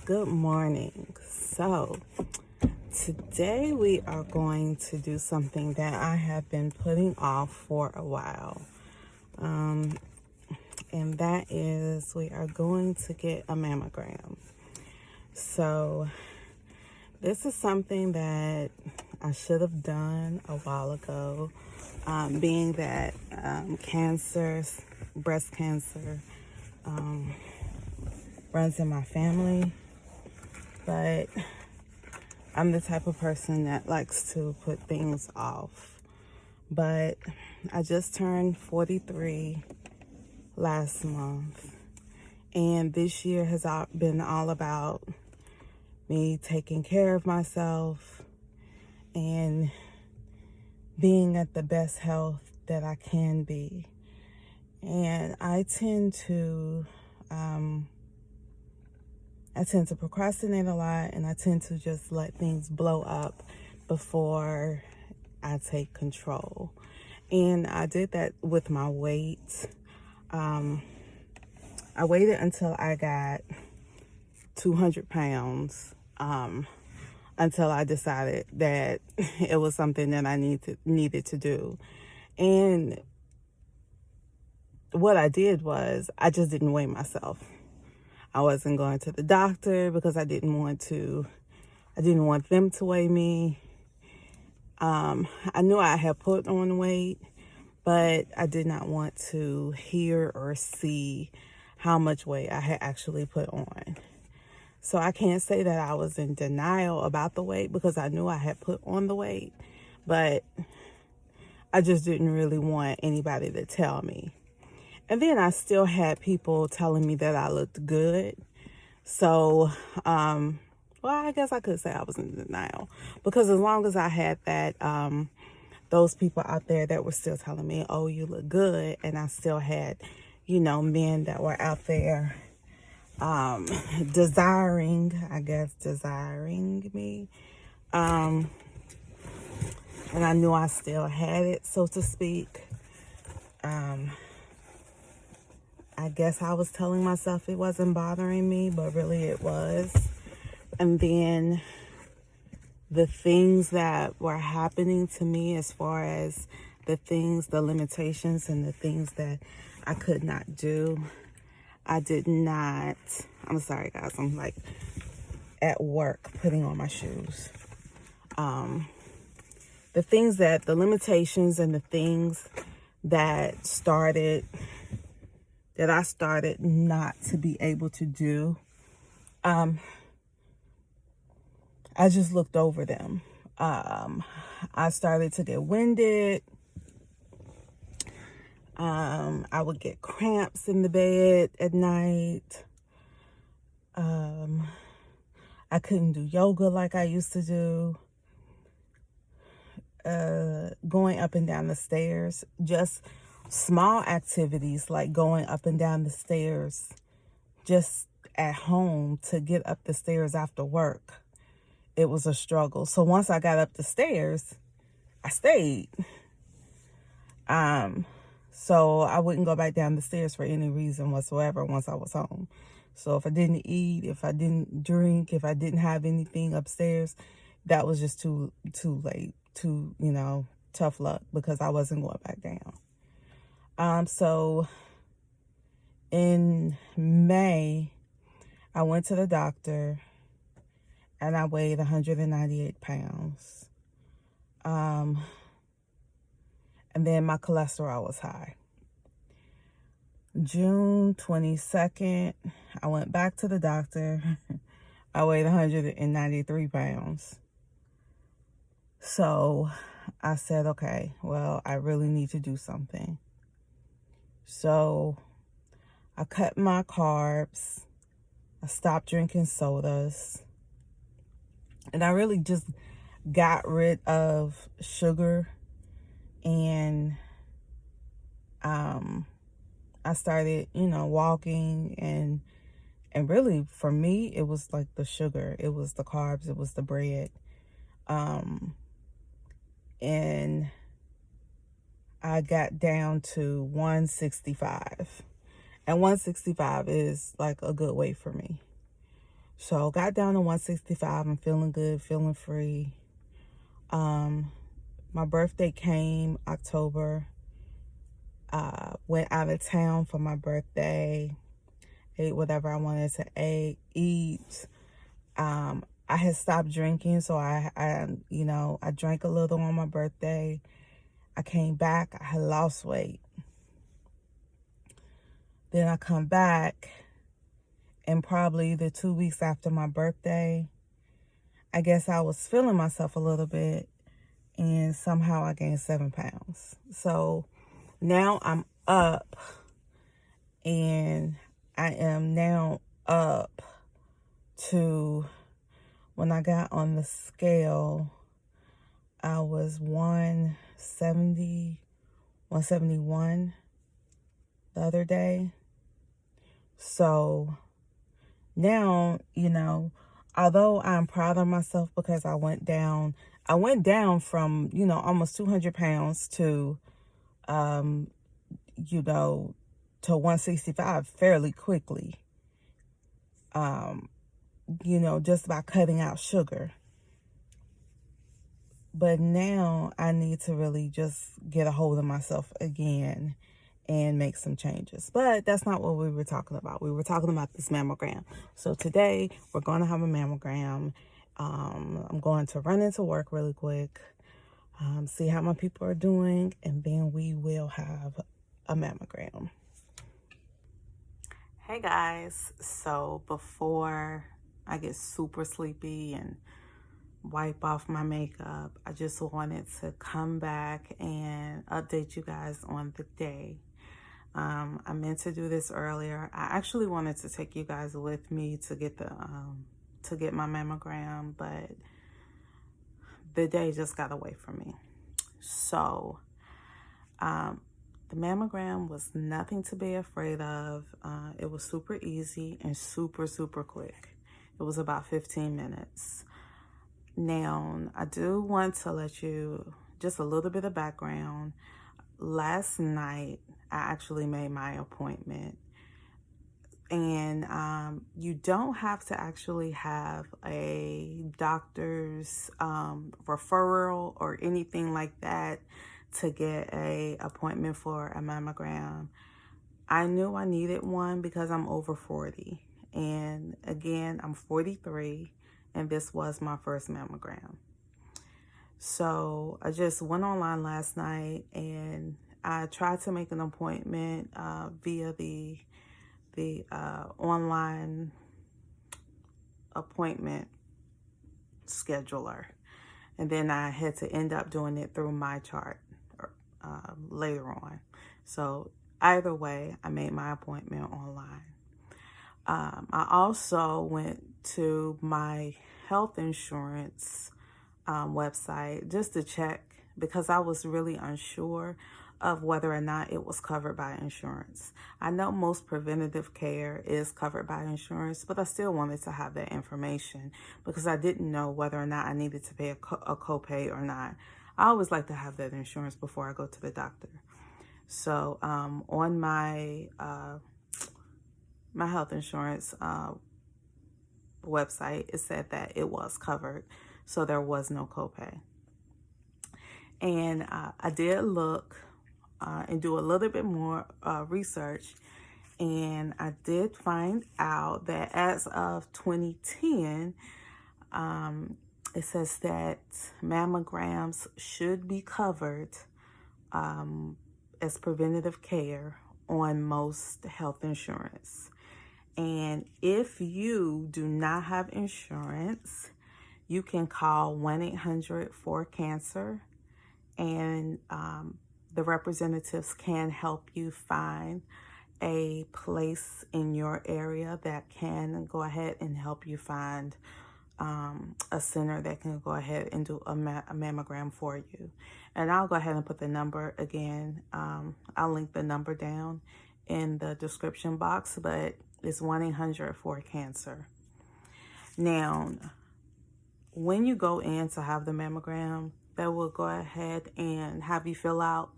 Good morning. So, today we are going to do something that I have been putting off for a while. And that is we are going to get a mammogram. So, this is something that I should have done a while ago, being that breast cancer, runs in my family. But I'm the type of person that likes to put things off. But I just turned 43 last month. And this year has been all about me taking care of myself and being at the best health that I can be. And I tend to procrastinate a lot, and I tend to just let things blow up before I take control. And I did that with my weight. I waited until I got 200 pounds until I decided that it was something that I needed to do. And what I did was I just didn't weigh myself. I wasn't going to the doctor because I didn't want them to weigh me. I knew I had put on weight, but I did not want to hear or see how much weight I had actually put on. So I can't say that I was in denial about the weight because I knew I had put on the weight, but I just didn't really want anybody to tell me. And then I still had people telling me that I looked good. So, I guess I could say I was in denial because as long as I had that, those people out there that were still telling me, oh, you look good. And I still had, men that were out there, desiring me. And I knew I still had it, so to speak. I guess I was telling myself it wasn't bothering me, but really it was. And then the things that were happening to me as far as the limitations and the things that I could not do, I'm sorry guys, I'm like at work putting on my shoes. The limitations and the things that I started not to be able to do, I just looked over them. I started to get winded. I would get cramps in the bed at night. I couldn't do yoga like I used to do. Going up and down the stairs, just small activities like going up and down the stairs just at home to get up the stairs after work, it was a struggle. So once I got up the stairs, I stayed. So I wouldn't go back down the stairs for any reason whatsoever once I was home. So if I didn't eat, if I didn't drink, if I didn't have anything upstairs, that was just too late, tough luck because I wasn't going back down. So in May, I went to the doctor and I weighed 198 pounds. And then my cholesterol was high. June 22nd, I went back to the doctor. I weighed 193 pounds. So I said, okay, well, I really need to do something. So I cut my carbs. I stopped drinking sodas. And I really just got rid of sugar. And I started, walking. And really, for me, it was like the sugar. It was the carbs. It was the bread. And I got down to 165. And 165 is like a good weight for me. So got down to 165. I'm feeling good, feeling free. My birthday came October. Went out of town for my birthday. Ate whatever I wanted to eat. I had stopped drinking, so I drank a little on my birthday. I came back, I had lost weight. Then I come back, and probably the 2 weeks after my birthday, I guess I was feeling myself a little bit, and somehow I gained 7 pounds. So now I'm up, and I am now up to, when I got on the scale, I was 170, 171 the other day. So now, although I'm proud of myself because I went down from, almost 200 pounds to, to 165 fairly quickly, just by cutting out sugar. But now I need to really just get a hold of myself again and make some changes. But that's not what we were talking about. We were talking about this mammogram. So today we're going to have a mammogram. I'm going to run into work really quick, see how my people are doing, and then we will have a mammogram. Hey guys, so before I get super sleepy and wipe off my makeup, I just wanted to come back and update you guys on the day. I meant to do this earlier. I actually wanted to take you guys with me to get my mammogram, but the day just got away from me. So the mammogram was nothing to be afraid of. It was super easy and super quick. It was about 15 minutes. Now, I do want to let you just a little bit of background. Last night, I actually made my appointment. And you don't have to actually have a doctor's referral or anything like that to get a appointment for a mammogram. I knew I needed one because I'm over 40. And again, I'm 43. And this was my first mammogram. So I just went online last night and I tried to make an appointment via the online appointment scheduler. And then I had to end up doing it through my chart later on. So either way, I made my appointment online. I also went to my health insurance website just to check because I was really unsure of whether or not it was covered by insurance. I know most preventative care is covered by insurance, but I still wanted to have that information because I didn't know whether or not I needed to pay a copay or not. I always like to have that insurance before I go to the doctor. So on my my health insurance website, it said that it was covered, so there was no copay. And I did look and do a little bit more research, and I did find out that as of 2010, it says that mammograms should be covered as preventative care on most health insurance. And if you do not have insurance, you can call 1-800-4-CANCER, and the representatives can help you find a place in your area that can go ahead and help you find a center that can go ahead and do a mammogram for you. And I'll go ahead and put the number again. I'll link the number down in the description box, but it's 1-800-4-CANCER. Now, when you go in to have the mammogram, they will go ahead and have you fill out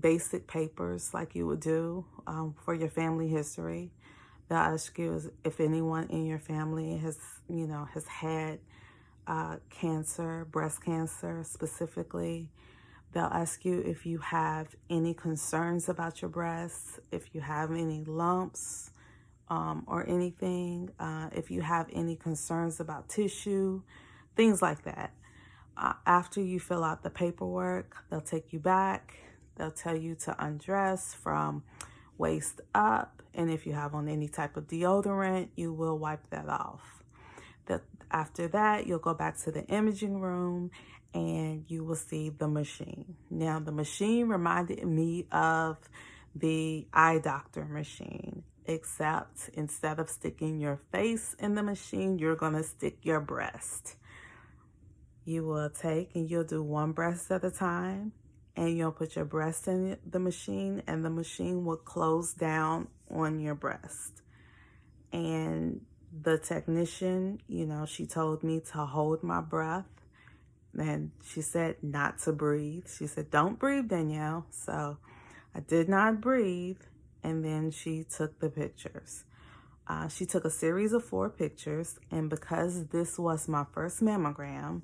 basic papers like you would do for your family history. They'll ask you if anyone in your family has had cancer, breast cancer specifically. They'll ask you if you have any concerns about your breasts, if you have any lumps or anything, if you have any concerns about tissue, things like that. After you fill out the paperwork, they'll take you back. They'll tell you to undress from waist up. And if you have on any type of deodorant, you will wipe that off. After that, you'll go back to the imaging room and you will see the machine. Now, the machine reminded me of the eye doctor machine, except instead of sticking your face in the machine, you're going to stick your breast. You will take and you'll do one breast at a time, and you'll put your breast in the machine, and the machine will close down on your breast. And the technician, she told me to hold my breath, and she said not to breathe. She said, "Don't breathe, Danielle." So I did not breathe, and then she took the pictures. She took a series of 4 pictures, and because this was my first mammogram,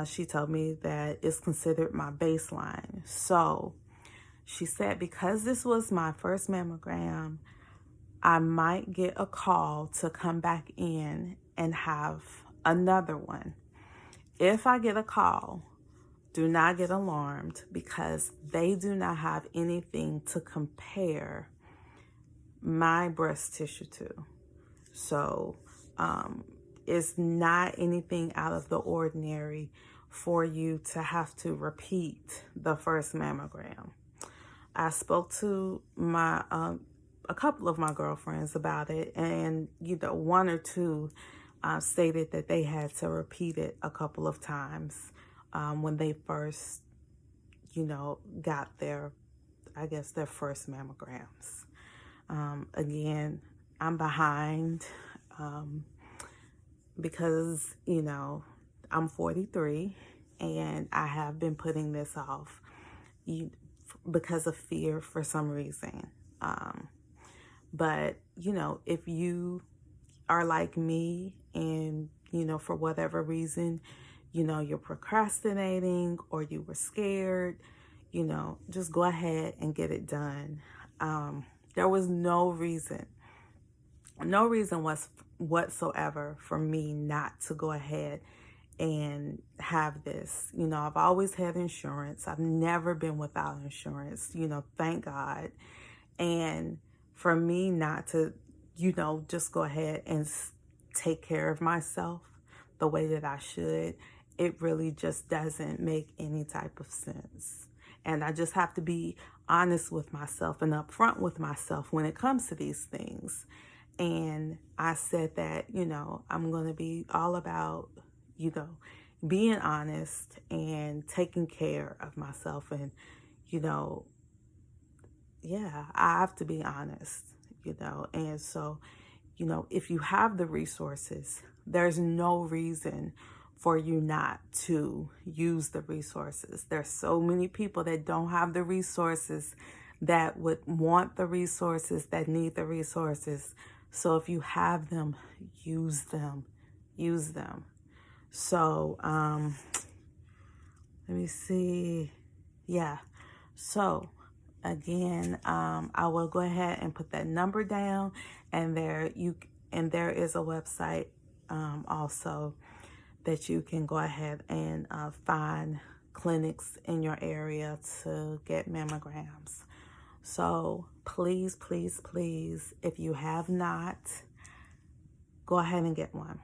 she told me that it's considered my baseline. So she said because this was my first mammogram, I might get a call to come back in and have another one. If I get a call, do not get alarmed, because they do not have anything to compare my breast tissue to. So it's not anything out of the ordinary for you to have to repeat the first mammogram. I spoke to a couple of my girlfriends about it, and one or two stated that they had to repeat it a couple of times when they first got their first mammograms. Again, I'm behind because I'm 43 and I have been putting this off because of fear for some reason. But if you are like me and for whatever reason you're procrastinating or you were scared, just go ahead and get it done. There was no reason whatsoever for me not to go ahead and have this. I've always had insurance. I've never been without insurance, thank God. And for me not to, just go ahead and take care of myself the way that I should, it really just doesn't make any type of sense. And I just have to be honest with myself and upfront with myself when it comes to these things. And I said that, I'm going to be all about, being honest and taking care of myself. And, I have to be honest, and so, if you have the resources, there's no reason for you not to use the resources. There's so many people that don't have the resources that would want the resources, that need the resources. So if you have them, use them. So, let me see. Yeah. So again, I will go ahead and put that number down, and there is a website also that you can go ahead and find clinics in your area to get mammograms. So please, please, please, if you have not, go ahead and get one.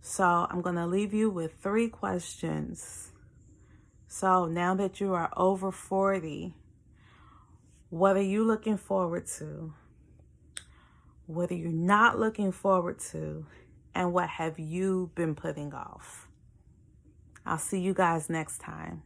So I'm going to leave you with 3 questions. So now that you are over 40, what are you looking forward to? What are you not looking forward to? And what have you been putting off? I'll see you guys next time.